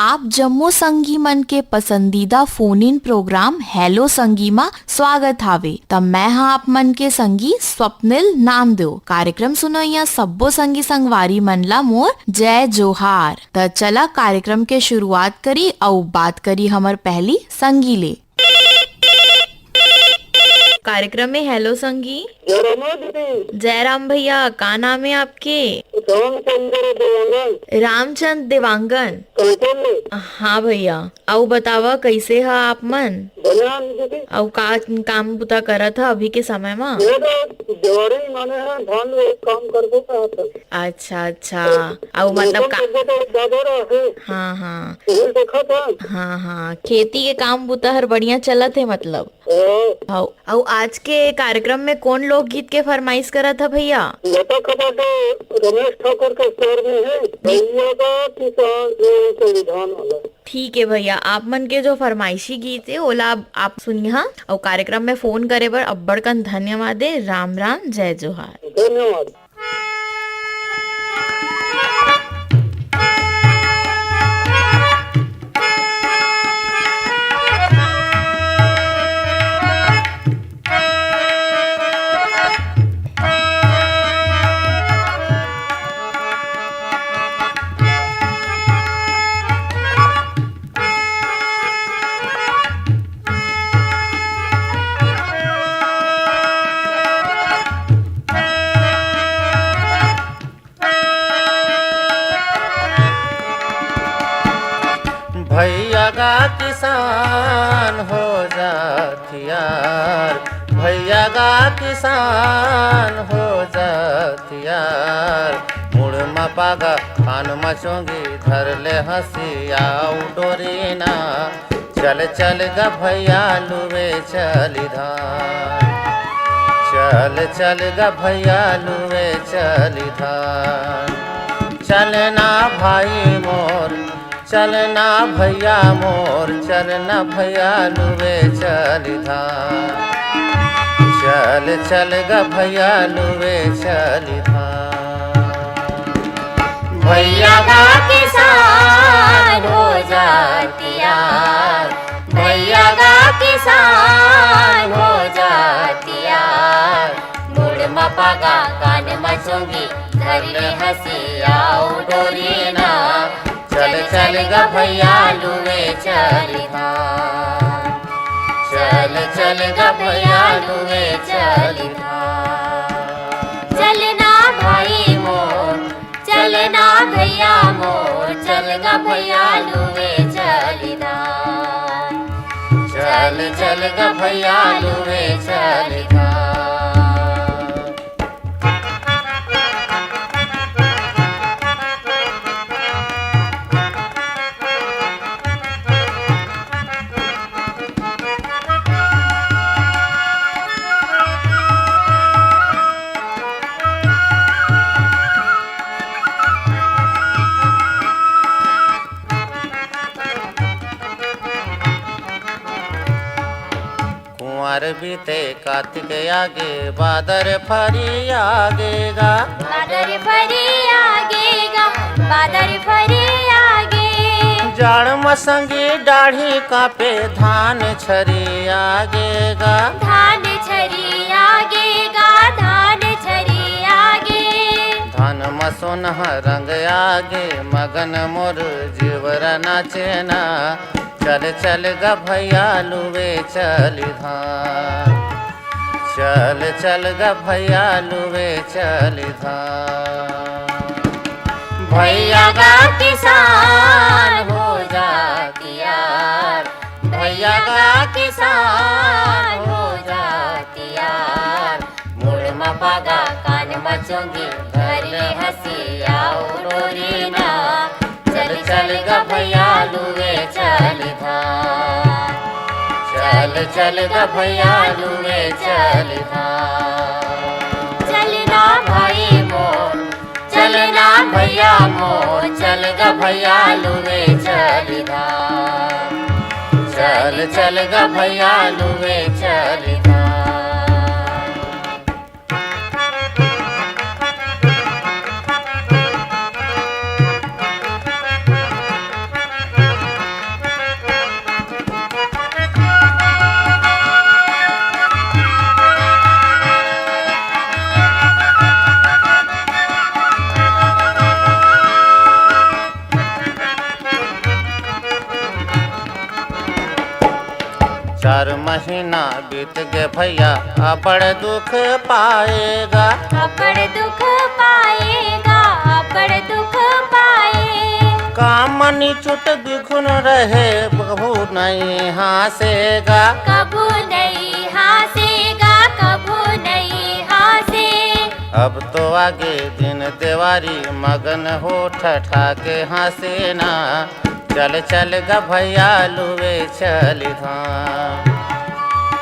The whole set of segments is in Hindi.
आप जम्मू संगी मन के पसंदीदा फोन इन प्रोग्राम हेलो संगी मा स्वागत हावे। तब मैं हाँ आप मन के संगी स्वप्निल नामदेव। कार्यक्रम सुनो या सब्बो संगी संगवारी मन ला मोर जय जोहार। त चला कार्यक्रम के शुरुआत करी और बात करी हमर पहली संगी ले। कार्यक्रम में हेलो संगी। जयराम भैया, का नाम है आपके? रामचंद्र देवांगन। हाँ भैया, आओ बतावा कैसे है आप मन? और का काम बुता करत है अभी के समय में? अच्छा अच्छा, और मतलब का हाँ हाँ हाँ हाँ, खेती के काम बुता हर बढ़िया चलत है मतलब। और आज के कार्यक्रम में कौन लोकगीत के फरमाइश करा था भैया? रमेश ठाकुर के स्वर में है भैया का किसान संविधान वाला। ठीक है भैया, आप मन के जो फरमाइशी गीत है ओला आप सुनिए। और कार्यक्रम में फोन करे बर अब्बड़ कन धन्यवाद है। राम राम, जय जोहार। धन्यवाद। भैया का किसान हो जात यार, भैया का किसान हो जात यार। मुड़ म पागा कान मचोंगी धर ले हंसिया डोरी ना। चल चल ग भैया लुवे चली धान, चल चल ग भैया लुवे चली धान। चलना भाई मोर, चलना भैया मोर, चलना भैया लुवे चली धान। चल चल ग भैया लुवे चली धान। भैया का किसान हो जाती यार, भैया का किसान हो जाती यार। मुड़ म पागा कान मचोंगी धर ले हंसिया डोरी ना। चल चल ग भैया लुवे चली धान, चल चल ग भैया लुवे चली धान। चलना भाई मोर, चलना भैया मोर, चल ग भैया लुवे चली धान। चल चल ग भैया लुवे चली धान। कुंवर बीते कार्तिक आगे बादर फरी आगेगा, बादर फरी आगेगा, बादर फरी आगे। जाड़ मसंगी दाढ़ी कापे धान छरी आगेगा, धान छरी आगेगा, धान छरी आगे। धान मसोनह रंग आगे मगन मोर जीवर नाचेना। चल चल ग भैया लुवे चली धान, चल चल ग भैया लुवे चली धान। भैया का किसान हो जाती यार, भैया का किसान हो जाती यार। मुड़ म पागा कान मचोंगी धर ले हंसिया डोरी ना। चल चल ग भैया लुवे चली धान, चल चल ग भैया लुवे चली धान। चलना भाई मोर, चलना भैया मोर, चल ग भैया लुवे चली धान। चल चल ग भैया लुवे चली धान। 4 महीना बीत गए भैया बड़ दुख पाएगा। बड़ दुख पाएगा, बड़ दुख पाए। कामनी चुट बिखुन रहे बहू नहीं हंसेगा। कबू नहीं हंसेगा, कबू नहीं हंसे। अब तो आगे दिन देवारी मगन हो ठठा के हंसे ना। चल चल गा भैया लुए चल धाम,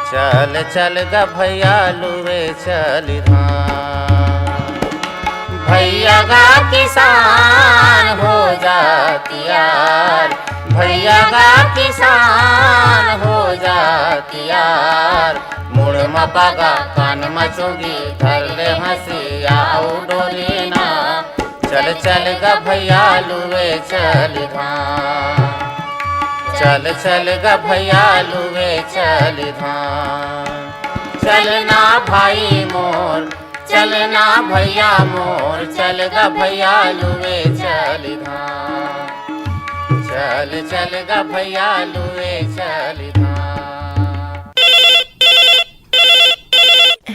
चल चल गा भैया लुए चल धाम। भैया गा किसान हो जाती यार, भैया गा किसान हो जाती यार। मुड़ मपागा कान मचोगी धर ले हंसिया डोली ना। चल चल गा भैया लुए चल धाम, चल चल गा भैया लुए चल धाम। चलना भाई मोर, चलना भैया मोर, चल गा भैया लुए चल धाम, चल चल गा भैया लुए चल धाम।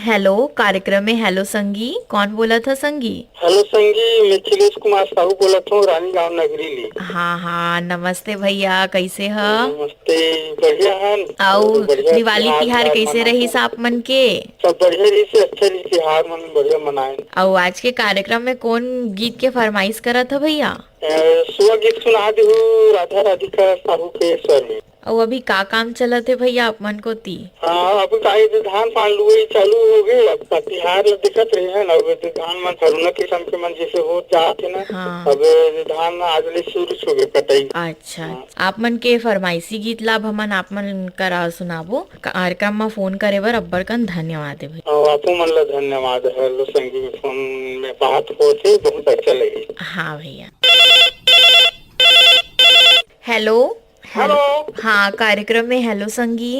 हेलो, कार्यक्रम में हेलो संगी, कौन बोला था संगी? हेलो संगी, मैं चिलेश कुमार साहू बोलत हूँ, रानी गाँव नगरी ली। हाँ हाँ, नमस्ते भैया, कैसे ह? नमस्ते, बढ़िया है। और दिवाली तिहार कैसे रही आप मन के? सब बढ़िया रही से, अच्छा रही तिहार मन बढ़िया मनाए। और आज के कार्यक्रम में कौन गीत के फरमाइश करा था भैया? सुआ गीत सुना दी राधा राधिका साहू के स्वर में। और अभी का काम चला थे भैया आप मन को ती? हाँ, अब धान पान लुए चालू हो गए। अब तिहार दिखत रहे है ना, अब धान मन हरुना किस्म के मन जैसे हो जाते ना। हाँ। अब धान आज ले शुरू हो गए कटाई। अच्छा, आप मन के फरमाइशी गीत लाभ हमन आप मन करा सुनाबो। कार्यक्रम में फोन करे बर अब्बड़ कन धन्यवाद है भैया। आपको मन ला धन्यवाद है। हेलो संगी में फोन में बात होते बहुत अच्छा लगी। हाँ भैया। Hello hello. हाँ, कार्यक्रम में हेलो संगी।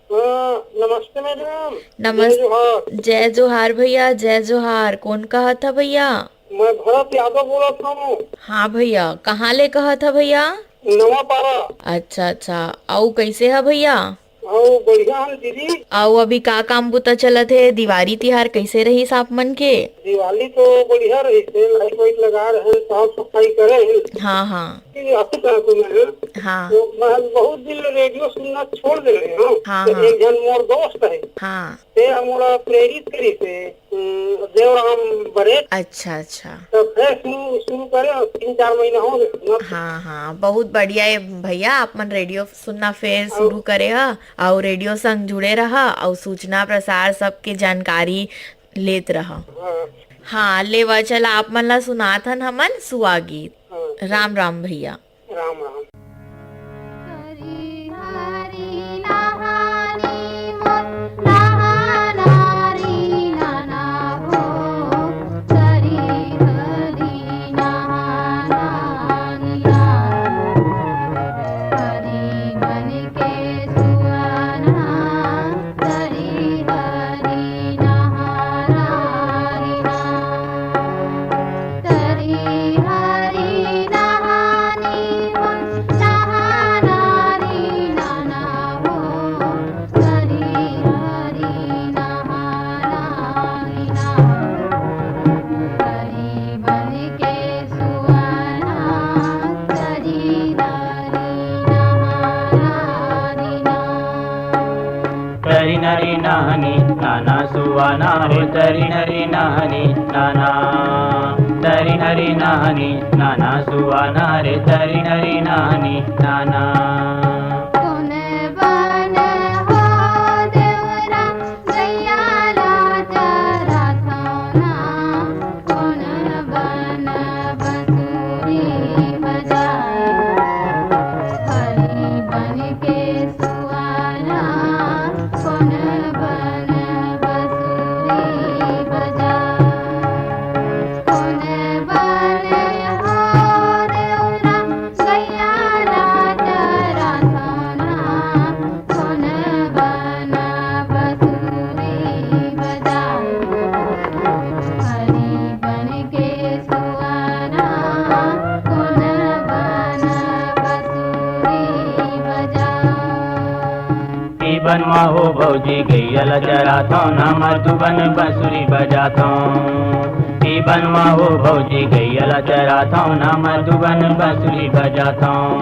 नमस्ते मैडम। नमस्ते, जय जोहार भैया, जय जोहार। कौन कहा था भैया? मैं भरत यादव बोला था। हाँ भैया, कहाँ ले कहा था भैया? नवा पारा। अच्छा अच्छा, आओ कैसे है भैया? बढ़िया है दीदी। आओ, अभी का काम बुता चलत है? दिवाली तिहार कैसे रही आप मन के? दिवाली तो बढ़िया रही थे, लाइट वाइट लगा रहे, साफ सफाई करे। हाँ हाँ हाँ तो मैं बहुत दिन रेडियो सुनना छोड़ दे रहे हूँ। हाँ, तो हाँ। एक जन मोर दोस्त है, हाँ। ते हमारा प्रेरित करी थे देवराम बरे। अच्छा अच्छा। तो फिर शुरू करे, 3-4 महीना हो गए। हाँ हाँ, बहुत बढ़िया है भैया। आप मन रेडियो सुनना फिर शुरू करे हा, और रेडियो संग जुड़े रहा, और सूचना प्रसार सबके जानकारी लेत रहा। हाँ, लेवा चला आप मन ला सुनाथन हमन सुआ गीत। राम राम भैया। राम राम। तरी नरी नहनी नाना सुवाना हो, तरी नरी नहनी नाना, तरी नरी नहनी नाना सुवाना रे, तरी नरी नहनी नाना। गैया राजा बनवा हो भौजी गैया चराता हूँ ना मधुबन बंसुरी बजाता हूँ। ई बनवा हो भौजी गैया चराता हूँ ना मधुबन बंसुरी बजाता हूँ।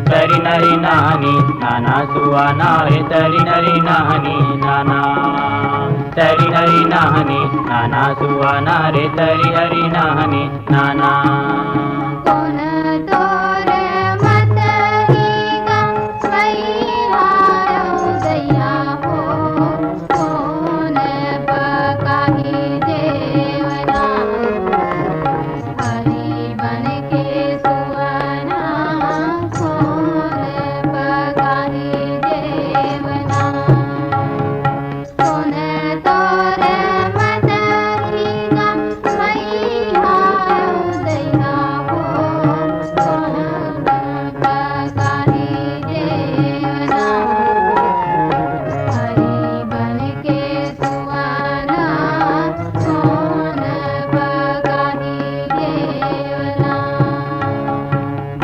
तरी नरी नानी नाना सुहाना रे तरी नरी नानी नाना, तरी हरी नानी नाना सुहाना रे तरी हरी नानी नाना। कोण तोर मत हीगा मैहारो दैया हो, कोण पकाही देवना हरी बन के सुहाना, कोण पकाही देवना। कोण तोर मत हीगा मैहारो दैया हो, कोण पकाही देवना हरी बन के सुहाना, कोण पकाही देवना।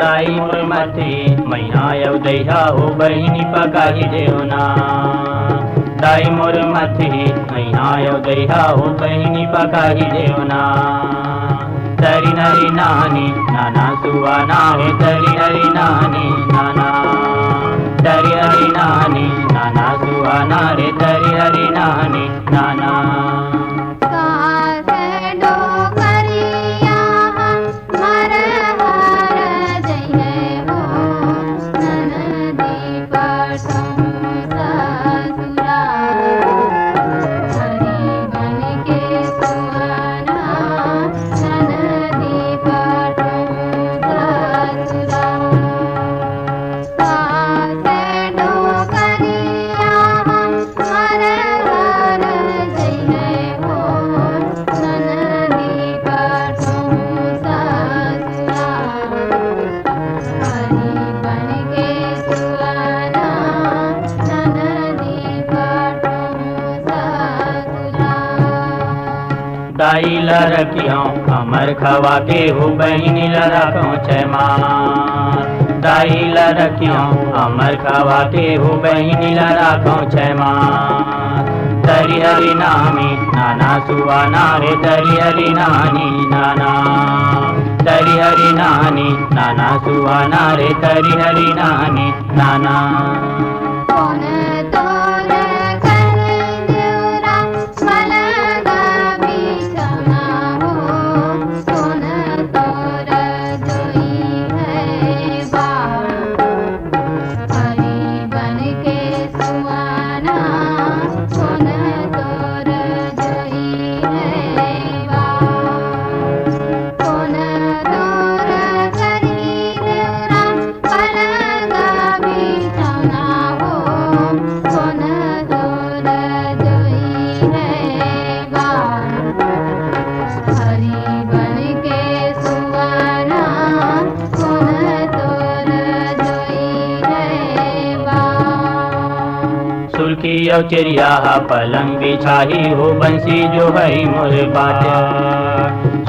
दाई मोर मथी मैया यौ दैहा हो बहिनी पकाही देवना। दाई मोर मथी मैया यौ दैहा हो बहिनी पकाही देवना। तरी नरी नानी नाना सुहाना रे तरी हरी नानी नाना, तरी हरी नानी नाना सुहाना रे तरी हरी नानी नाना। कास डोकरिया मर हर जइहे हो, ननदी पठौं ससुरा हरी बन के सुहाना, ननदी पठौं ससुरा। कास डोकरिया मर हर जइहे हो, ननदी पठौं ससुरा हरी बन के सुहाना, ननदी पठौं ससुरा। दाई लरकियों अमर खवा के हो बहिनी लरकों छे मार। दाई लरकियों अमर खवा के हो बहिनी लरकों छे मार। तरी हरी नानी नाना सुहाना रे तरी हरी नानी नाना, तरी हरी नानी नाना सुहाना रे तरी हरी नानी नाना। कोण तोर कर देवरा मलगा बिछौना हो, कोण तोर जोई है बाण हरी बन के सुहाना, कोण तोर जोई है बाण। कोण तोर करी देवरा मलगा बिछौना हो, कोण तोर जोई है बाण हरी बन के सुहाना, कोण तोर जोई है बाण। सुल्की औ चिड़िया पलंग बिछाही हो बंसी जो हई मोर बाट।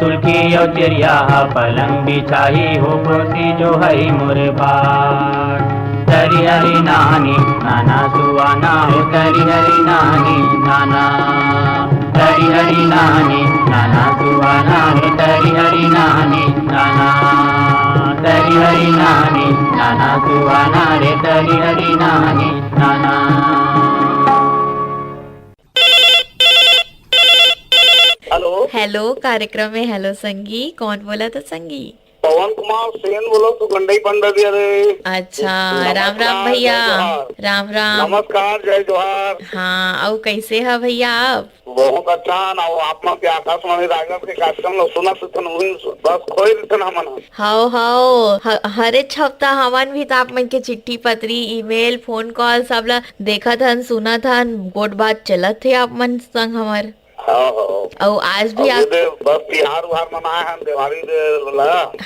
सुल्की औ चिड़िया पलंग बिछाही हो बंसी जो हई मोर बाट। तरी हरी नानी नाना सुहाना हो तरी हरी नानी नाना, तरी हरी नानी नाना सुहाना हो तरी हरी नानी नाना, तरी हरी नानी नाना सुहाना रे तरी हरी नानी नाना। हेलो, हेलो, कार्यक्रम में हेलो संगी, कौन बोला था संगी? पवन कुमार सेन बोलो तू गंडई पंडित रे। अच्छा, राम राम भैया। राम राम। नमस्कार, जय जोहार। हाँ, और कैसे है भैया आप? बहुत अच्छा ना आप के आकाशवाणी राजगंज के कार्यक्रम लो सुना सुन बस खोई देते हमन। हाओ हर एक हफ्ता हमन भी तो आप मन के चिट्ठी पत्री ईमेल फोन कॉल सब ला देखत हन सुनत हन, गोट बात चलत थे आप मन संग हमार। और आज भी आप बस तिहार उहार मनाए हैं, दिवाली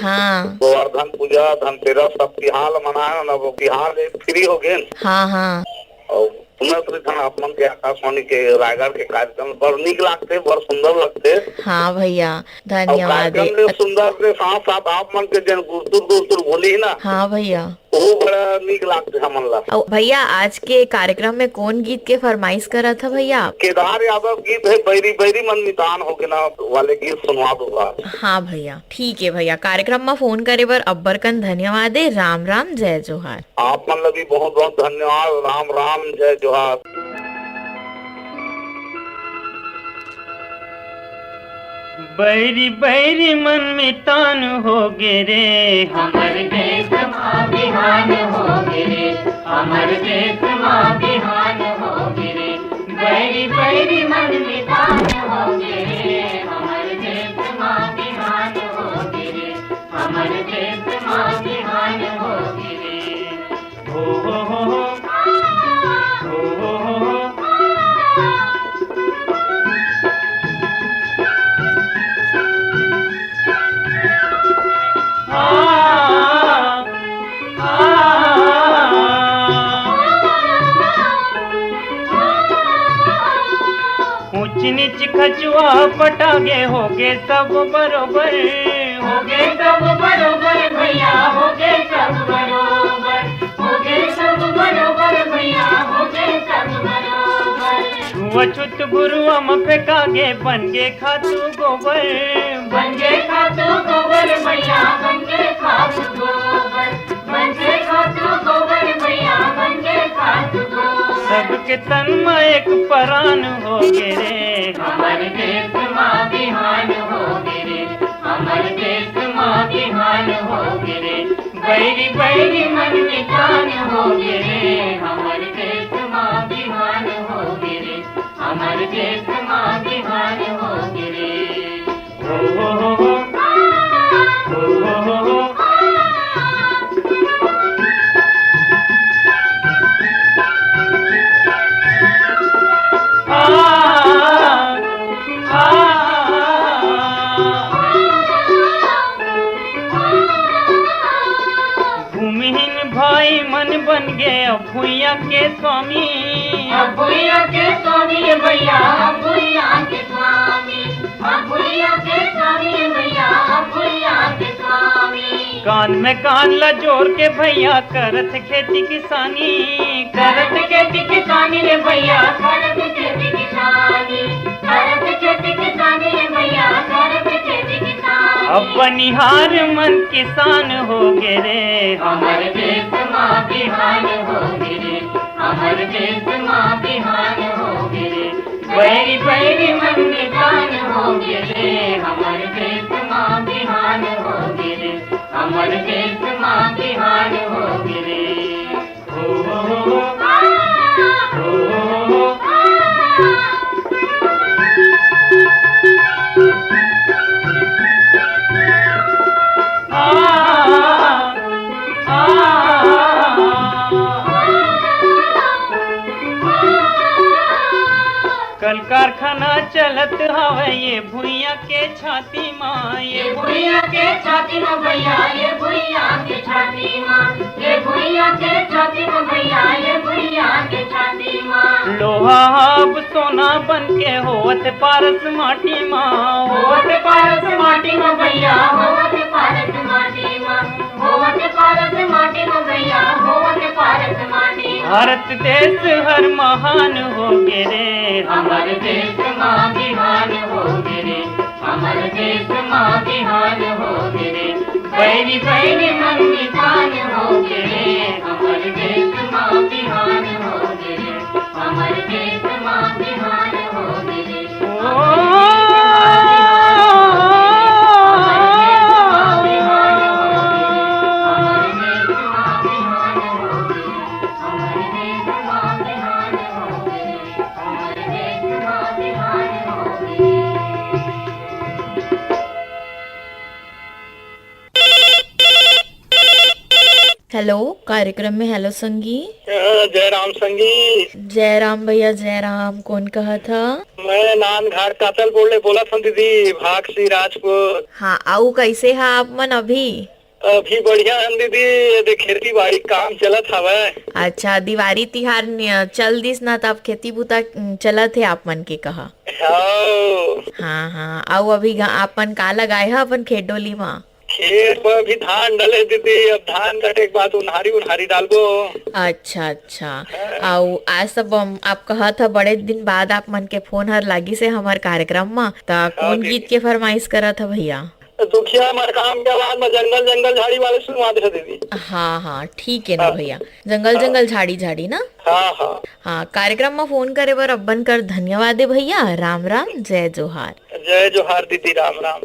हाँ गोवर्धन पूजा धनतेरस सब तिहार मनाए हैं, अब तिहार फ्री हो गए। हाँ हाँ और सुनत रही था आप मन के आकाशवाणी के रायगढ़ के कार्यक्रम बड़ निक लागते, बड़ सुंदर लगते। हाँ भैया और धन्यवाद। कार्यक्रम में सुंदर के साथ साथ आप मन के जन गुरतुर बोली है ना, हाँ भैया। वो बड़ा निक लागते हमन ला। और भैया आज के कार्यक्रम में कौन गीत के फरमाइश करा था भैया? केदार यादव गीत है बैरी बैरी मन निदान हो के ना वाले गीत सुनवा दूंगा। हाँ भैया ठीक है भैया। कार्यक्रम में फोन करे बर अब्बरकन धन्यवाद है। राम राम जय जोहार। आप मन ला भी बहुत बहुत धन्यवाद। राम राम जय जोहार। बैरी बैरी मन में तान हो गे रे, हमर देश माँ बिहान हो गिरे, हमर देश माँ बिहान हो गिरे, बैरी बैरी मन मितान हो गिरे, हमर देश माँ बिहान हो गिरे, हमर देश माँ बिहान हो गिरे। हो हो हो हो हो हो हो। ऊंच नीच खचुआ पटागे होगे सब बरोबर, होगे सब बरोबर भैया, होगे सब बरोबर, होगे सब बरोबर भैया, होगे सब बरोबर। छुअछूत गुरुआम फेंकागे बनगे खातू गोबर, बनगे खातू गोबर भैया, बनगे खातू गोबर, बनगे खातू गोबर भैया, बनगे खातू गोबर। सबके तन में एक परान हो गे रे, हमर देश माँ बिहान हो गिरे, हमर देश माँ बिहान हो गिरे, बैरी बैरी मन नितान हो गिरे, हमर देश माँ बिहान हो गिरे, हमर देश माँ बिहान हो गिरे। हो हो हो हो हो हो हो। भूमिहीन भाई मन बन गए अब भूया के स्वामी, अब भूया के स्वामी भैया, अब भूया के स्वामी, अब भूया के स्वामी भैया, अब भूया के स्वामी। कान में कान ला जोड़ के भैया करत खेती किसानी, करत खेती किसानी रे भैया, करत खेती किसानी, करत खेती किसानी रे भैया, करत खेती किसानी। अब बनिहार मन किसान हो गे रे, हमर देश माँ बिहान हो गिरे, हमर देश माँ बिहान हो गिरे, बैरी बैरी मन निदान हो गिरे, हमर देश माँ बिहान हो गिरे, हमर देश माँ बिहान हो गिरे। हो हो हो हो हो हो। कल कारखाना चलत हवे ये भुइया के छाती माँ, ये भुइया के छाती में भैया, ये भुइया के छाती माँ, ये भुइया के छाती में भैया, ये भुइया के छाती माँ। लोहा अब सोना बन के होवत पारस माटी माँ, होवत पारस माटी में भैया, होवत पारस माटी माँ, होवत पारस माटी में भैया, होवत पारस माटी। भारत देश हर महान हो गे रे, हमर देश माँ बिहान हो गिरे, हमर देश माँ बिहान हो गिरे, बैरी बैरी मन निदान हो गिरे, हमर देश माँ बिहान हो गिरे, हमर देश माँ बिहान हो गिरे। हेलो कार्यक्रम में हेलो संगी। जय राम संगी। जय राम भैया जय राम। कौन कहा था? मैं नान घाट कातल बोले बोला था दीदी, भाग श्री राजपुर। हाँ आऊ कैसे है आप मन अभी? अभी बढ़िया है दीदी, ये खेती बाड़ी काम चलत हवे। अच्छा, दिवाली तिहार चल दिस ना, तब खेती बुता चलत है आप मन के कहा। हाँ हाँ हाँ, आओ अभी आप मन का लगाए है अपन खेत डोली में? खेत में अभी धान डले दीदी, अब धान कटे के बाद उन्हारी उन्हारी डालबो। अच्छा अच्छा, आओ आज सब आप कहा था बड़े दिन बाद आप मन के फोन हर लागी से हमार कार्यक्रम में, ता कौन गीत के फरमाइश करा था भैया? दुखिया मरकाम के आवाज में जंगल जंगल झाड़ी वाले सुनवा दे दीदी। हाँ हाँ ठीक है ना भैया, जंगल जंगल झाड़ी झाड़ी ना। हाँ हाँ हाँ, कार्यक्रम में फोन करे बर अब्बन कर धन्यवाद है भैया। राम राम, जय जोहार। जय जोहार दीदी, राम राम।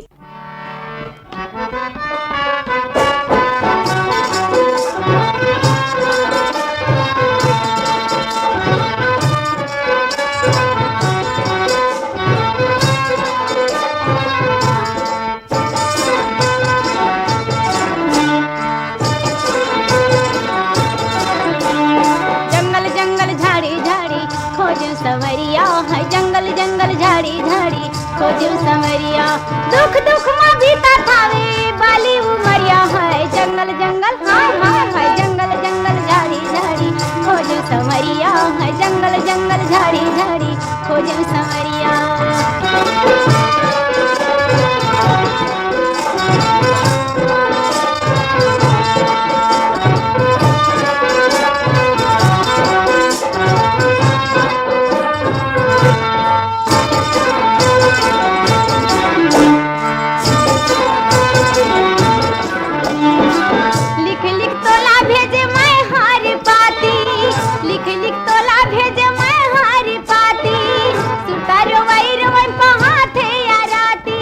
जंगल जंगल झाड़ी झाड़ी खोजूं संवरिया है, जंगल जंगल झाड़ी झाड़ी खोजूं संवरिया। दुख दुख में बीता थावे बाली उमरिया है, जंगल जंगल हाँ हाँ है, जंगल जंगल झाड़ी झाड़ी खोजूं संवरिया है, जंगल जंगल झाड़ी झाड़ी खोजूं संवरिया। लिख लिख तोला भेजे मैं हारी पाती, लिख लिख तोला भेजे मैं हारी पाती। सुतारो वैर वन पहाते या राती,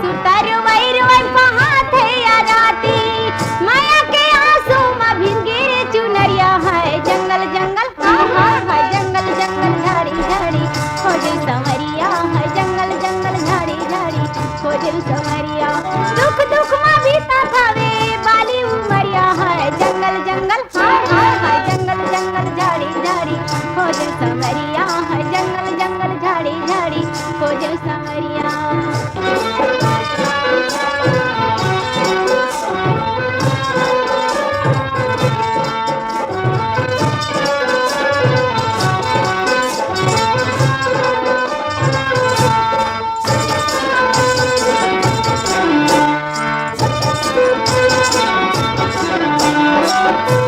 सुतारो वैर वन पहाते या राती। माया के आंसू में भिंगे चुनरिया है, जंगल जंगल हाँ हाँ है, जंगल जंगल झाड़ी झाड़ी खोजे संवरिया है, जंगल जंगल झाड़ी झाड़ी खोजे संवरिया। दुख दुख में बीता थावे बाली उमरिया है, जंगल जंगल हाँ हाँ है, जंगल जंगल झाड़ी झाड़ी खोजे संवरिया है, जंगल जंगल झाड़ी झाड़ी खोजे संवरिया।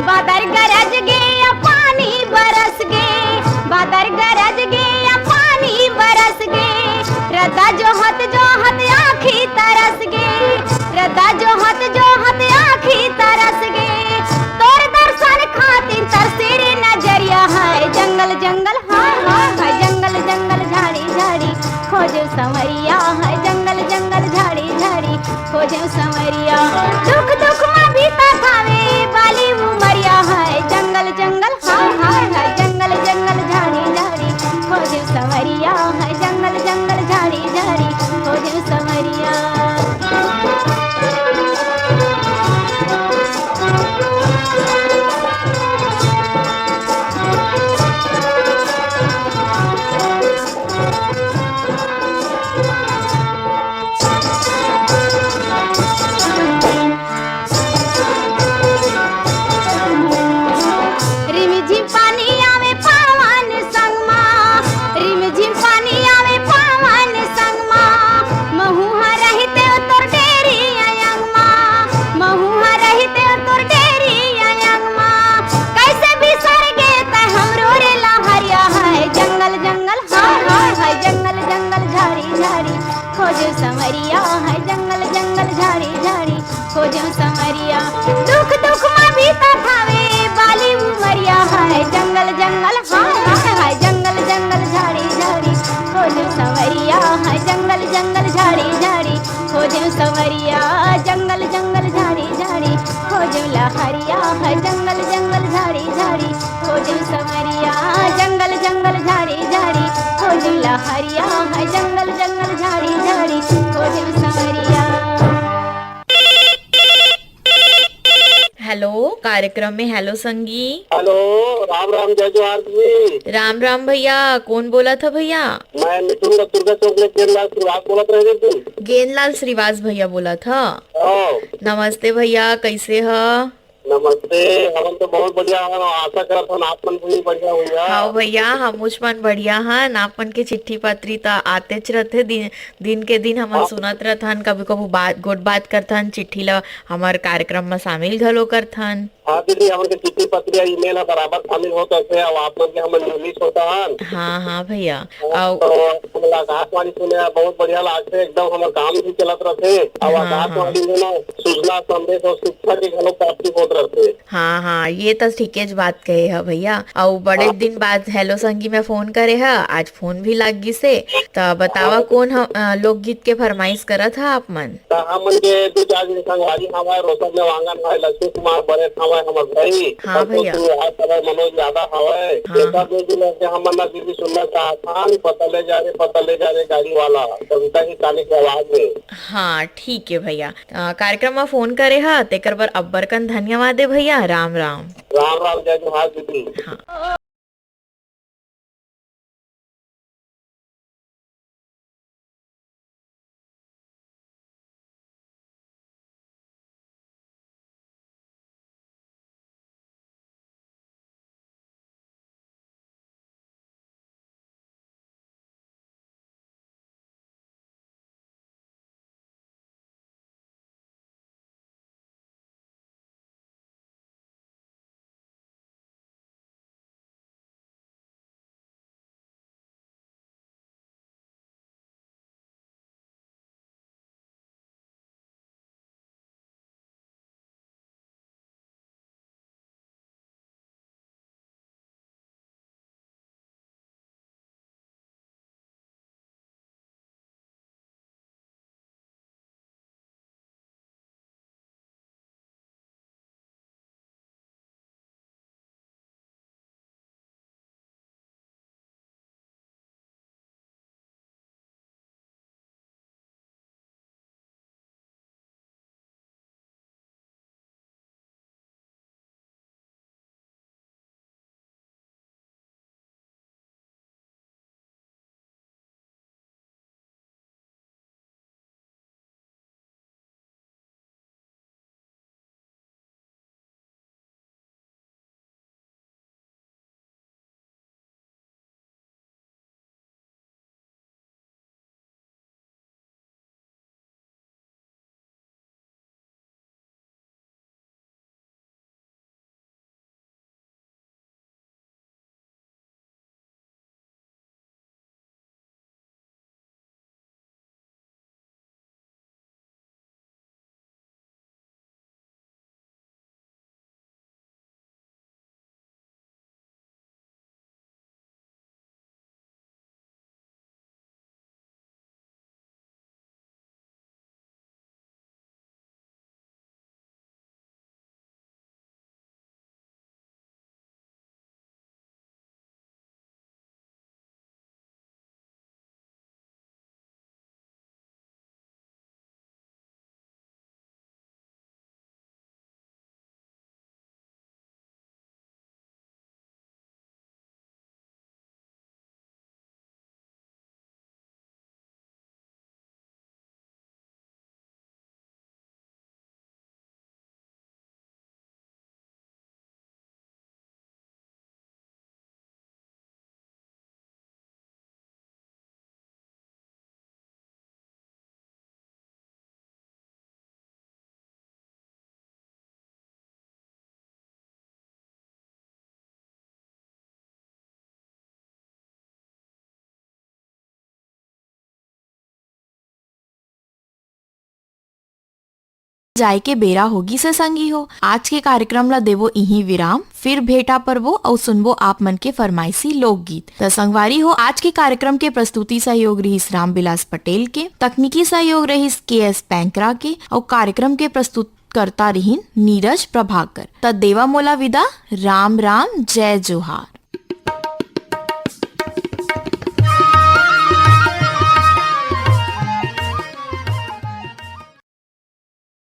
बादर गरज गे या पानी बरस गे, बादर गरज गे या पानी बरस गे। रद्दा जोहत आँखी तरस गे, रद्दा जोहत आँखी तरस गे। तोर दर्शन खातिर तरसे रे नजरिया है, जंगल जंगल हाँ हाँ है, जंगल जंगल झाड़ी झाड़ी खोजे संवरिया है, जंगल जंगल झाड़ी झाड़ी खोजे संवरिया। दुख दुख में बीता थावे बाली उमरिया है, जंगल जंगल हाँ हाँ है, जंगल जंगल झाड़ी झाड़ी खोजे संवरिया है, जंगल जंगल झाड़ी झाड़ी खोजे संवरिया। रिमझिम पानी आवे पावन संगमा, रिमझिम पानी आवे पावन संगमा। महुआ रहते तोर डेरी अयंगमा, महुआ रहते तोर डेरी अयंगमा। कैसे बिसर गे त हमरो रे लहरिया है, जंगल जंगल हाँ हाँ है, जंगल जंगल झाड़ी झाड़ी खोजे संवरिया है, जंगल जंगल झाड़ी झाड़ी खोजे संवरिया। दुख दुख में बीता थावे बाली उमरिया है, जंगल जंगल हाँ हाँ है, जंगल जंगल झाड़ी झाड़ी खोजे संवरिया है, जंगल जंगल झाड़ी झाड़ी खोजे संवरिया। जंगल जंगल झाड़ी झाड़ी खोजे लहरिया है, जंगल जंगल झाड़ी झाड़ी खोजे संवरिया। जंगल जंगल झाड़ी झाड़ी खोजे लहरिया है, जंगल जंगल झाड़ी झाड़ी खोजे संवरिया। हेलो, कार्यक्रम में हेलो संगी। हेलो, राम राम, जय जोहार जी। राम राम भैया, कौन बोला था भैया? मैं मिथुन दुर्गा चौक में केरला शुरुआत बोलत रहे थे। गेंदलाल श्रीवास भैया बोला था। हाँ, नमस्ते भैया, कैसे ह? नमस्ते। हम तो बहुत बढ़िया है, आशा करत हन आप मन भी बढ़िया हुई है। हाँ भैया, हम मन बढ़िया हन। आपन के चिट्ठी पत्री तो आतेच रहते, दिन के दिन हमन सुनत रहथन, कभी कभी गोट बात करथन, चिट्ठी ला हमार कार्यक्रम में शामिल घलो करथन। हाँ दीदी, हमन के चिट्ठी पत्री ईमेल बराबर शामिल होता है और आप मन के हमन रिलीज होता है। हाँ हाँ भैया। तो आकाशवाणी सुने बहुत बढ़िया लागते, एकदम हमार काम भी चलत रहते और आकाशवाणी में ना सूचना संदेश और शिक्षा की घलो प्राप्ति होत रहते। हाँ हाँ, ये तो ठीके बात कहे है भैया। और बड़े दिन बाद हेलो संगी में फोन करे है, आज फोन भी लग गई से। तो बतावा कौन लोकगीत के फरमाइश करा था आप मन? हमन के दो चार दिन संगवारी हमारे रोशन वांगन है, लक्ष्मी कुमार बड़े हमारे हमर भाई। हाँ भैया। मनोज यादव हवे। हमन ना दीदी सुनना चाहता, पता ले जा रे गाड़ी वाला, कविता की काली की आवाज में। हाँ ठीक है भैया। कार्यक्रम में फोन करे है तेकर बर अब्बर कन धन्यवाद है भैया। राम राम। राम राम, जय जोहार दीदी। हाँ। जाय के बेरा होगी से संगी हो। आज के कार्यक्रम ला देवो यही विराम, फिर भेटा परबो और सुनबो आप मन के फरमाइशी लोकगीत। तो संगवारी हो, आज के कार्यक्रम के प्रस्तुति सहयोग रही राम बिलास पटेल के, तकनीकी सहयोग रही KS पैंकरा के और कार्यक्रम के प्रस्तुत करता रही नीरज प्रभाकर। त देवा मोला विदा। राम राम, जय जोहार।